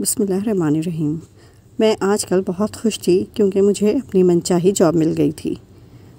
بسم اللہ الرحمن الرحیم۔ میں آج کل بہت خوش تھی کیونکہ مجھے اپنی منچاہی جاب مل گئی تھی۔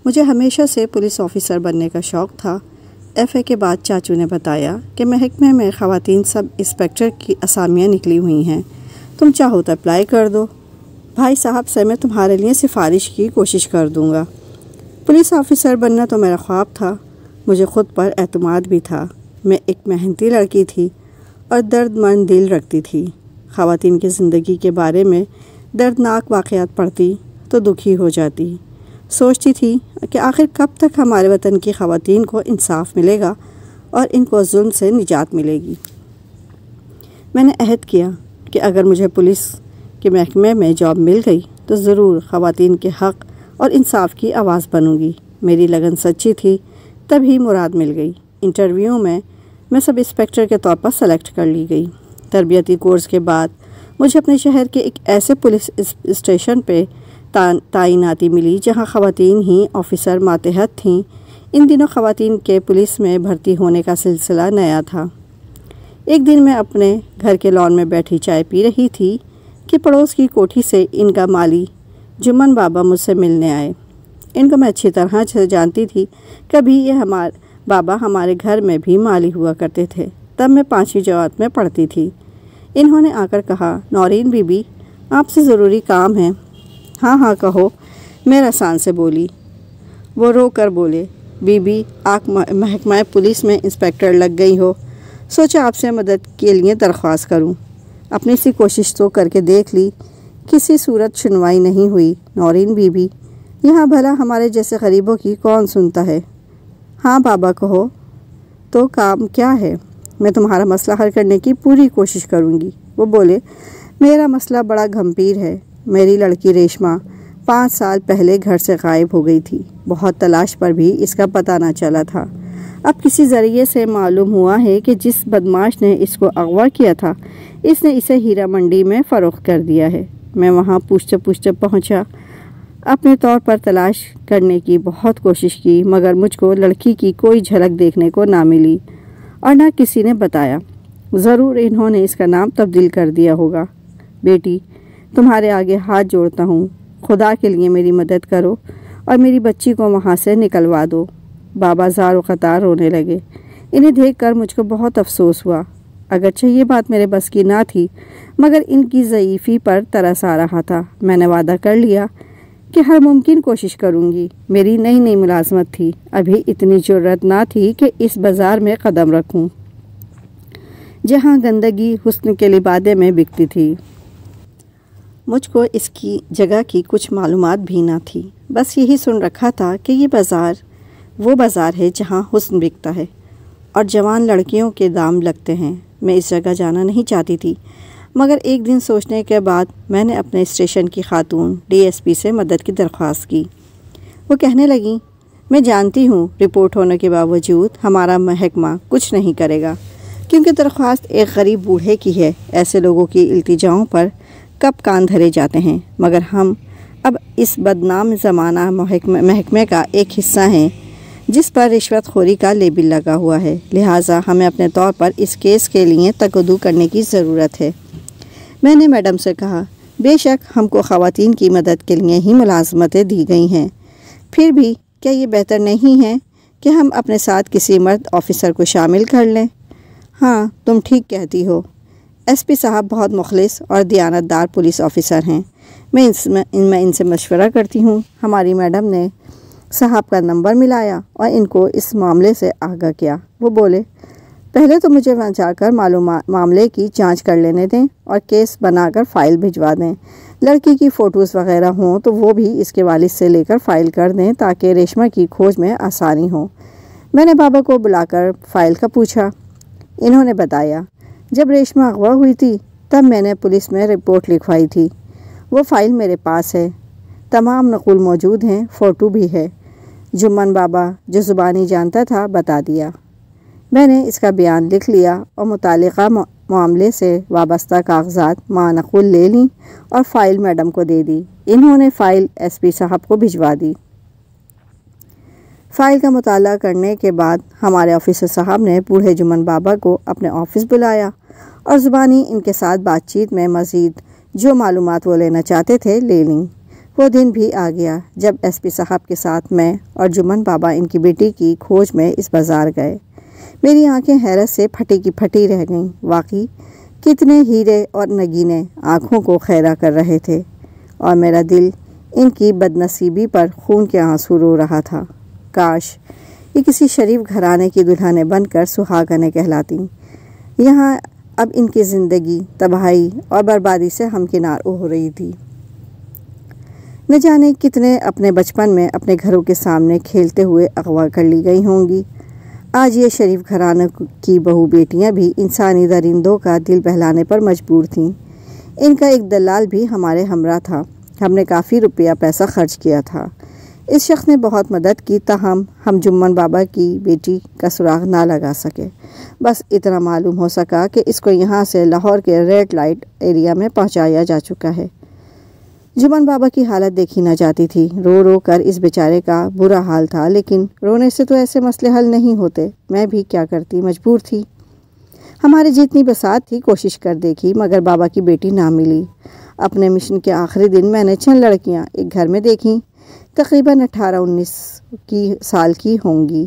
مجھے ہمیشہ سے پولیس آفیسر بننے کا شوق تھا۔ ایف اے کے بعد چاچو نے بتایا کہ محکمے میں خواتین سب انسپکٹر کی اسامیاں نکلی ہوئی ہیں، تم چاہو تو اپلائی کر دو۔ بھائی صاحب سے میں تمہارے لیے سفارش کی کوشش کر دوں گا۔ پولیس آفیسر بننا تو میرا خواب تھا۔ مجھے خود پر اعتماد بھی تھا۔ میں ایک محنتی لڑکی تھی اور درد مند دل رکھتی تھی۔ خواتین کی زندگی کے بارے میں دردناک واقعات پڑھتی تو دکھی ہو جاتی۔ سوچتی تھی کہ آخر کب تک ہمارے وطن کی خواتین کو انصاف ملے گا اور ان کو ظلم سے نجات ملے گی۔ میں نے عہد کیا کہ اگر مجھے پولیس کے محکمے میں جاب مل گئی تو ضرور خواتین کے حق اور انصاف کی آواز بنوں گی۔ میری لگن سچی تھی، تبھی مراد مل گئی۔ انٹرویو میں سب انسپکٹر کے طور پر سلیکٹ کر لی گئی۔ تربیتی کورس کے بعد مجھے اپنے شہر کے ایک ایسے پولیس اسٹیشن پہ تعیناتی ملی جہاں خواتین ہی آفیسر ماتحت تھیں۔ ان دنوں خواتین کے پولیس میں بھرتی ہونے کا سلسلہ نیا تھا۔ ایک دن میں اپنے گھر کے لان میں بیٹھی چائے پی رہی تھی کہ پڑوس کی کوٹھی سے ان کا مالی جمن بابا مجھ سے ملنے آئے۔ ان کو میں اچھی طرح سے جانتی تھی۔ کبھی یہ بابا ہمارے گھر میں بھی مالی ہوا کرتے تھے۔ تب میں 5ویں جماعت میں پڑھتی تھی۔ انہوں نے آ کر کہا، نورین بی بی، آپ سے ضروری کام ہے۔ ہاں ہاں کہو، میں رسان سے بولی۔ وہ رو کر بولے، بی بی آپ محکمہ پولیس میں انسپکٹر لگ گئی ہو، سوچا آپ سے مدد کے لیے درخواست کروں۔ اپنی سی کوشش تو کر کے دیکھ لی، کسی صورت سنوائی نہیں ہوئی۔ نورین بی بی، یہاں بھلا ہمارے جیسے غریبوں کی کون سنتا ہے؟ ہاں بابا کہو تو کام کیا ہے؟ میں تمہارا مسئلہ حل کرنے کی پوری کوشش کروں گی۔ وہ بولے، میرا مسئلہ بڑا گھمپیر ہے۔ میری لڑکی ریشمہ 5 سال پہلے گھر سے غائب ہو گئی تھی۔ بہت تلاش پر بھی اس کا پتہ نہ چلا تھا۔ اب کسی ذریعے سے معلوم ہوا ہے کہ جس بدماش نے اس کو اغوا کیا تھا، اس نے اسے ہیرا منڈی میں فروخت کر دیا ہے۔ میں وہاں پوچھتے پہنچا۔ اپنے طور پر تلاش کرنے کی بہت کوشش کی، مگر مجھ کو لڑکی کی کوئی جھلک دیکھنے کو نہ ملی اور نہ کسی نے بتایا۔ ضرور انہوں نے اس کا نام تبدیل کر دیا ہوگا۔ بیٹی، تمہارے آگے ہاتھ جوڑتا ہوں، خدا کے لیے میری مدد کرو اور میری بچی کو وہاں سے نکلوا دو۔ بابا زار و قطار رونے لگے۔ انہیں دیکھ کر مجھ کو بہت افسوس ہوا۔ اگرچہ یہ بات میرے بس کی نہ تھی، مگر ان کی ضعیفی پر ترس آ رہا تھا۔ میں نے وعدہ کر لیا کہ ہر ممکن کوشش کروں گی۔ میری نئی ملازمت تھی، ابھی اتنی جرأت نہ تھی کہ اس بازار میں قدم رکھوں جہاں گندگی حسن کے لبادے میں بکتی تھی۔ مجھ کو اس کی جگہ کی کچھ معلومات بھی نہ تھی، بس یہی سن رکھا تھا کہ یہ بازار وہ بازار ہے جہاں حسن بکتا ہے اور جوان لڑکیوں کے دام لگتے ہیں۔ میں اس جگہ جانا نہیں چاہتی تھی، مگر ایک دن سوچنے کے بعد میں نے اپنے اسٹیشن کی خاتون ڈی ایس پی سے مدد کی درخواست کی۔ وہ کہنے لگیں، میں جانتی ہوں رپورٹ ہونے کے باوجود ہمارا محکمہ کچھ نہیں کرے گا، کیونکہ درخواست ایک غریب بوڑھے کی ہے۔ ایسے لوگوں کی التجاؤں پر کب کان دھرے جاتے ہیں، مگر ہم اب اس بدنام زمانہ محکمے کا ایک حصہ ہیں جس پر رشوت خوری کا لیبل لگا ہوا ہے، لہٰذا ہمیں اپنے طور پر اس کیس کے لیے تقدم کرنے کی ضرورت ہے۔ میں نے میڈم سے کہا، بے شک ہم کو خواتین کی مدد کے لیے ہی ملازمتیں دی گئی ہیں، پھر بھی کیا یہ بہتر نہیں ہے کہ ہم اپنے ساتھ کسی مرد آفیسر کو شامل کر لیں؟ ہاں تم ٹھیک کہتی ہو۔ ایس پی صاحب بہت مخلص اور دیانتدار پولیس آفیسر ہیں۔ میں ان سے مشورہ کرتی ہوں۔ ہماری میڈم نے صاحب کا نمبر ملایا اور ان کو اس معاملے سے آگاہ کیا۔ وہ بولے، پہلے تو مجھے وہاں جا کر معاملے کی جانچ کر لینے دیں اور کیس بنا کر فائل بھجوا دیں۔ لڑکی کی فوٹوز وغیرہ ہوں تو وہ بھی اس کے والد سے لے کر فائل کر دیں تاکہ ریشمہ کی کھوج میں آسانی ہو۔ میں نے بابا کو بلا کر فائل کا پوچھا۔ انہوں نے بتایا، جب ریشمہ اغوا ہوئی تھی تب میں نے پولیس میں رپورٹ لکھوائی تھی۔ وہ فائل میرے پاس ہے، تمام نقول موجود ہیں، فوٹو بھی ہے۔ جمن بابا جو زبانی جانتا تھا بتا دیا۔ میں نے اس کا بیان لکھ لیا اور متعلقہ معاملے سے وابستہ کاغذات معنقول لے لیں اور فائل میڈم کو دے دی۔ انہوں نے فائل ایس پی صاحب کو بھجوا دی۔ فائل کا مطالعہ کرنے کے بعد ہمارے آفیسر صاحب نے بوڑھے جمن بابا کو اپنے آفس بلایا اور زبانی ان کے ساتھ بات چیت میں مزید جو معلومات وہ لینا چاہتے تھے لے لیں۔ وہ دن بھی آ گیا جب ایس پی صاحب کے ساتھ میں اور جمن بابا ان کی بیٹی کی کھوج میں اس بازار گئے۔ میری آنکھیں حیرت سے پھٹی کی پھٹی رہ گئیں۔ واقعی کتنے ہیرے اور نگینے آنکھوں کو خیرہ کر رہے تھے، اور میرا دل ان کی بدنصیبی پر خون کے آنسو رو رہا تھا۔ کاش یہ کسی شریف گھرانے کی دلہنیں بن کر سہاگنیں کہلاتی۔ یہاں اب ان کی زندگی تباہی اور بربادی سے ہمکنار ہو رہی تھی۔ نہ جانے کتنے اپنے بچپن میں اپنے گھروں کے سامنے کھیلتے ہوئے اغوا کر لی گئی ہوں گی۔ آج یہ شریف گھرانوں کی بہو بیٹیاں بھی انسانی درندوں کا دل بہلانے پر مجبور تھیں۔ ان کا ایک دلال بھی ہمارے ہمراہ تھا۔ ہم نے کافی روپیہ پیسہ خرچ کیا تھا۔ اس شخص نے بہت مدد کی، تاہم ہم جمن بابا کی بیٹی کا سراغ نہ لگا سکے۔ بس اتنا معلوم ہو سکا کہ اس کو یہاں سے لاہور کے ریڈ لائٹ ایریا میں پہنچایا جا چکا ہے۔ جمن بابا کی حالت دیکھی نہ جاتی تھی۔ رو رو کر اس بیچارے کا برا حال تھا، لیکن رونے سے تو ایسے مسئلے حل نہیں ہوتے۔ میں بھی کیا کرتی، مجبور تھی۔ ہماری جتنی بساط تھی کوشش کر دیکھی، مگر بابا کی بیٹی نہ ملی۔ اپنے مشن کے آخری دن میں نے چند لڑکیاں ایک گھر میں دیکھیں، تقریباً 18-19 سال کی ہوں گی۔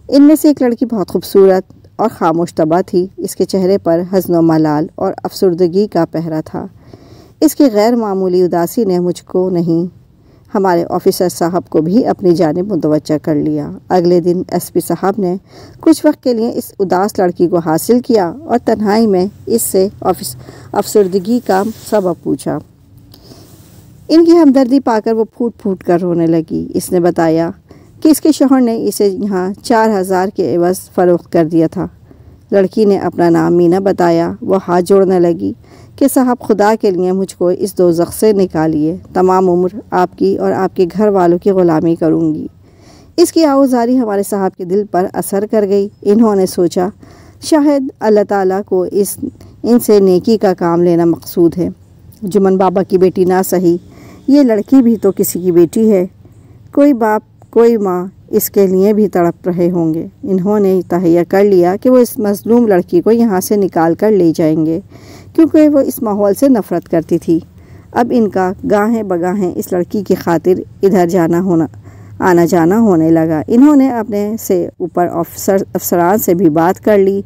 ان میں سے ایک لڑکی بہت خوبصورت اور خاموش طبع تھی۔ اس کے چہرے پر حزن و ملال اور افسردگی کا پہرا تھا۔ اس کی غیر معمولی اداسی نے مجھ کو نہیں، ہمارے آفیسر صاحب کو بھی اپنی جانب متوجہ کر لیا۔ اگلے دن ایس پی صاحب نے کچھ وقت کے لیے اس اداس لڑکی کو حاصل کیا اور تنہائی میں اس سے افسردگی کا سبب پوچھا۔ ان کی ہمدردی پا کر وہ پھوٹ پھوٹ کر رونے لگی۔ اس نے بتایا کہ اس کے شوہر نے اسے یہاں 4000 کے عوض فروخت کر دیا تھا۔ لڑکی نے اپنا نام مینا بتایا۔ وہ ہاتھ جوڑنے لگی کہ صاحب خدا کے لیے مجھ کو اس دوزخ سے نکالیے، تمام عمر آپ کی اور آپ کے گھر والوں کی غلامی کروں گی۔ اس کی آوازاری ہمارے صاحب کے دل پر اثر کر گئی۔ انہوں نے سوچا شاید اللہ تعالیٰ کو ان سے نیکی کا کام لینا مقصود ہے۔ جمن بابا کی بیٹی نہ سہی، یہ لڑکی بھی تو کسی کی بیٹی ہے۔ کوئی باپ کوئی ماں اس کے لیے بھی تڑپ رہے ہوں گے۔ انہوں نے تہیہ کر لیا کہ وہ اس مظلوم لڑکی کو یہاں سے نکال کر لے جائیں گے، کیونکہ وہ اس ماحول سے نفرت کرتی تھی۔ اب ان کا گاہیں بگاہیں اس لڑکی کی خاطر ادھر آنا جانا ہونے لگا۔ انہوں نے اپنے سے اوپر افسران سے بھی بات کر لی۔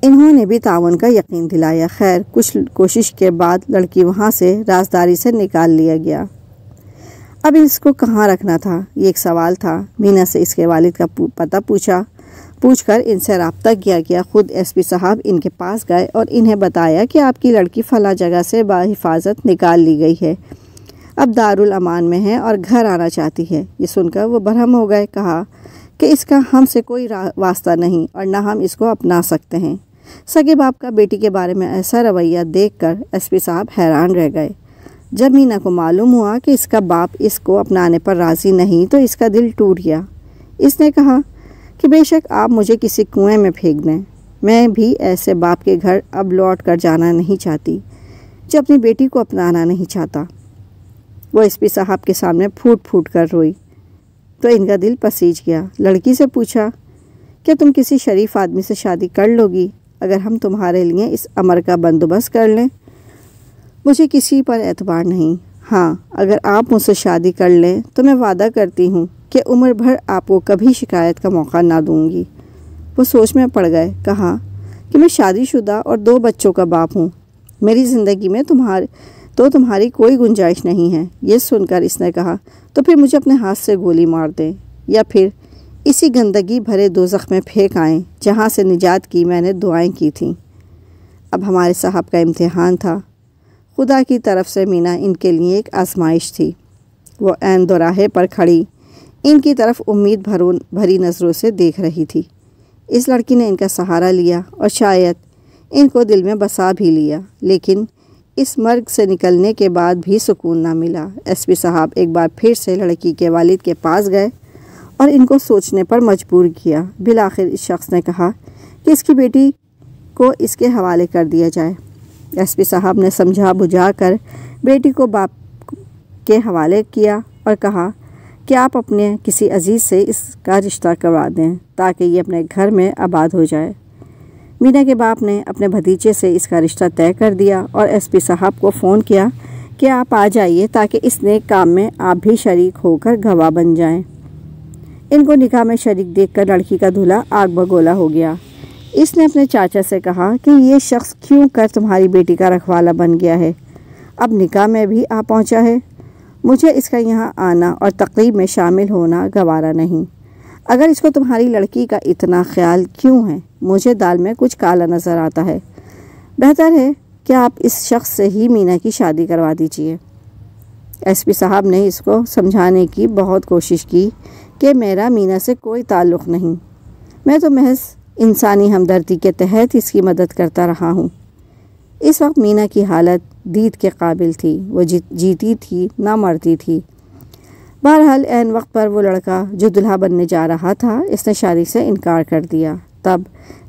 انہوں نے بھی تعاون کا یقین دلایا۔ خیر کچھ کوشش کے بعد لڑکی وہاں سے رازداری سے نکال لیا گیا۔ اب اس کو کہاں رکھنا تھا، یہ ایک سوال تھا۔ مینا سے اس کے والد کا پتہ پوچھ کر ان سے رابطہ کیا گیا۔ خود ایس پی صاحب ان کے پاس گئے اور انہیں بتایا کہ آپ کی لڑکی فلاں جگہ سے بحفاظت نکال لی گئی ہے، اب دارالامان میں ہے اور گھر آنا چاہتی ہے۔ یہ سن کر وہ برہم ہو گئے۔ کہا کہ اس کا ہم سے کوئی واسطہ نہیں اور نہ ہم اس کو اپنا سکتے ہیں۔ سگے باپ کا بیٹی کے بارے میں ایسا رویہ دیکھ کر ایس پی صاحب حیران رہ گئے۔ جب مینا کو معلوم ہوا کہ اس کا باپ اس کو اپنانے پر راضی نہیں تو اس کا دل ٹوٹ گیا۔ اس نے کہا کہ بے شک آپ مجھے کسی کنویں میں پھینک دیں، میں بھی ایسے باپ کے گھر اب لوٹ کر جانا نہیں چاہتی جو اپنی بیٹی کو اپنانا نہیں چاہتا۔ وہ ایس پی صاحب کے سامنے پھوٹ پھوٹ کر روئی تو ان کا دل پسیج گیا۔ لڑکی سے پوچھا کہ تم کسی شریف آدمی سے شادی کر لو گی اگر ہم تمہارے لیے اس امر کا بندوبست کر لیں؟ مجھے کسی پر اعتبار نہیں، ہاں اگر آپ مجھ سے شادی کر لیں تو میں وعدہ کرتی ہوں کہ عمر بھر آپ کو کبھی شکایت کا موقع نہ دوں گی۔ وہ سوچ میں پڑ گئے۔ کہا کہ میں شادی شدہ اور 2 بچوں کا باپ ہوں، میری زندگی میں تمہاری کوئی گنجائش نہیں ہے۔ یہ سن کر اس نے کہا تو پھر مجھے اپنے ہاتھ سے گولی مار دیں یا پھر اسی گندگی بھرے دوزخ میں پھینک آئیں جہاں سے نجات کی میں نے دعائیں کی تھیں۔ اب ہمارے صاحب کا امتحان تھا۔ خدا کی طرف سے مینا ان کے لیے ایک آزمائش تھی۔ وہ عین دوراہے پر کھڑی ان کی طرف امید بھری نظروں سے دیکھ رہی تھی۔ اس لڑکی نے ان کا سہارا لیا اور شاید ان کو دل میں بسا بھی لیا، لیکن اس مرگ سے نکلنے کے بعد بھی سکون نہ ملا۔ ایس پی صاحب ایک بار پھر سے لڑکی کے والد کے پاس گئے اور ان کو سوچنے پر مجبور کیا۔ بالآخر اس شخص نے کہا کہ اس کی بیٹی کو اس کے حوالے کر دیا جائے۔ ایس پی صاحب نے سمجھا بجھا کر بیٹی کو باپ کے حوالے کیا اور کہا کہ آپ اپنے کسی عزیز سے اس کا رشتہ کروا دیں تاکہ یہ اپنے گھر میں آباد ہو جائے۔ مینا کے باپ نے اپنے بھتیجے سے اس کا رشتہ طے کر دیا اور ایس پی صاحب کو فون کیا کہ آپ آ جائیے تاکہ اس نیک کام میں آپ بھی شریک ہو کر گواہ بن جائیں۔ ان کو نکاح میں شریک دیکھ کر لڑکی کا دولہا آگ بگولا ہو گیا۔ اس نے اپنے چاچا سے کہا کہ یہ شخص کیوں کر تمہاری بیٹی کا رکھوالا بن گیا ہے، اب نکاح میں بھی آ پہنچا ہے۔ مجھے اس کا یہاں آنا اور تقریب میں شامل ہونا گوارا نہیں۔ اگر اس کو تمہاری لڑکی کا اتنا خیال کیوں ہے؟ مجھے دال میں کچھ کالا نظر آتا ہے۔ بہتر ہے کہ آپ اس شخص سے ہی مینا کی شادی کروا دیجیے۔ ایس پی صاحب نے اس کو سمجھانے کی بہت کوشش کی کہ میرا مینا سے کوئی تعلق نہیں، میں تو محض انسانی ہمدردی کے تحت اس کی مدد کرتا رہا ہوں۔ اس وقت مینا کی حالت دید کے قابل تھی، وہ جیتی تھی نہ مرتی تھی۔ بہرحال عین وقت پر وہ لڑکا جو دلہا بننے جا رہا تھا اس نے شادی سے انکار کر دیا۔ تب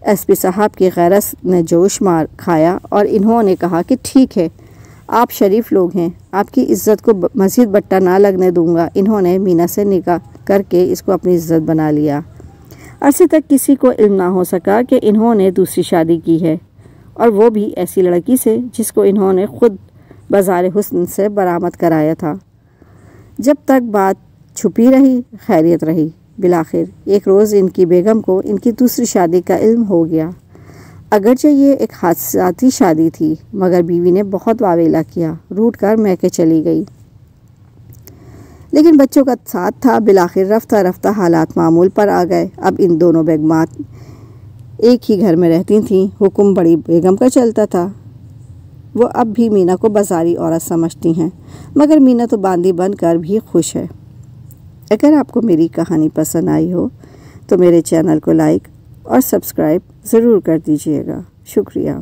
ایس پی صاحب کی غیرت نے جوش مار کھایا اور انہوں نے کہا کہ ٹھیک ہے، آپ شریف لوگ ہیں، آپ کی عزت کو مزید بٹا نہ لگنے دوں گا۔ انہوں نے مینا سے نکاح کر کے اس کو اپنی عزت بنا لیا۔ عرصے تک کسی کو علم نہ ہو سکا کہ انہوں نے دوسری شادی کی ہے، اور وہ بھی ایسی لڑکی سے جس کو انہوں نے خود بازار حسن سے برآمد کرایا تھا۔ جب تک بات چھپی رہی خیریت رہی۔ بالآخر ایک روز ان کی بیگم کو ان کی دوسری شادی کا علم ہو گیا۔ اگرچہ یہ ایک حادثاتی شادی تھی مگر بیوی نے بہت واویلا کیا، روٹ کر میکے چلی گئی، لیکن بچوں کا ساتھ تھا۔ بالآخر رفتہ رفتہ حالات معمول پر آ گئے۔ اب ان دونوں بیگمات ایک ہی گھر میں رہتی تھیں۔ حکم بڑی بیگم کا چلتا تھا۔ وہ اب بھی مینا کو بازاری عورت سمجھتی ہیں، مگر مینا تو باندی بن کر بھی خوش ہے۔ اگر آپ کو میری کہانی پسند آئی ہو تو میرے چینل کو لائک اور سبسکرائب ضرور کر دیجیے گا۔ شکریہ۔